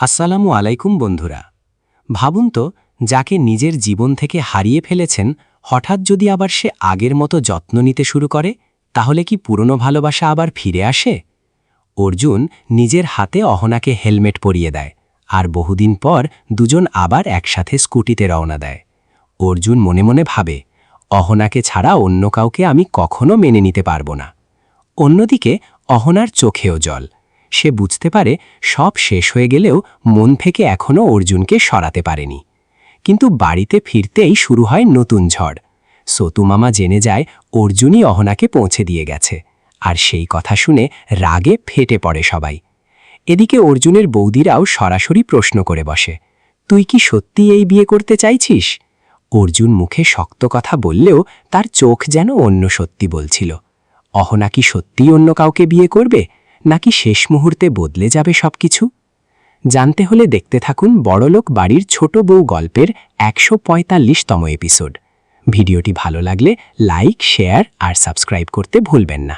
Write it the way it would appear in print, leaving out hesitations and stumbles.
আসসালামু আলাইকুম বন্ধুরা। ভাবুন তো, যাকে নিজের জীবন থেকে হারিয়ে ফেলেছেন, হঠাৎ যদি আবার সে আগের মতো যত্ন নিতে শুরু করে, তাহলে কি পুরনো ভালোবাসা আবার ফিরে আসে? অর্জুন নিজের হাতে অহনাকে হেলমেট পরিয়ে দেয়, আর বহুদিন পর দুজন আবার একসাথে স্কুটিতে রওনা দেয়। অর্জুন মনে মনে ভাবে, অহনাকে ছাড়া অন্য কাউকে আমি কখনো মেনে নিতে পারবো না। অন্যদিকে অহনার চোখেও জল। সে বুঝতে পারে সব শেষ হয়ে গেলেও মন থেকে এখনও অর্জুনকে সরাতে পারেনি। কিন্তু বাড়িতে ফিরতেই শুরু হয় নতুন ঝড়। সতু মামা জেনে যায় অর্জুনই অহনাকে পৌঁছে দিয়ে গেছে, আর সেই কথা শুনে রাগে ফেটে পড়ে সবাই। এদিকে অর্জুনের বৌদিরাও সরাসরি প্রশ্ন করে বসে, তুই কি সত্যি এই বিয়ে করতে চাইছিস? অর্জুন মুখে শক্ত কথা বললেও তার চোখ যেন অন্য সত্যি বলছিল। অহনা কি সত্যিই অন্য কাউকে বিয়ে করবে, নাকি শেষ মুহূর্তে বদলে যাবে সবকিছু? জানতে হলে দেখতে থাকুন বড়লোক বাড়ির ছোট বউ গল্পের ১৪৫তম এপিসোড। ভিডিওটি ভালো লাগলে লাইক, শেয়ার আর সাবস্ক্রাইব করতে ভুলবেন না।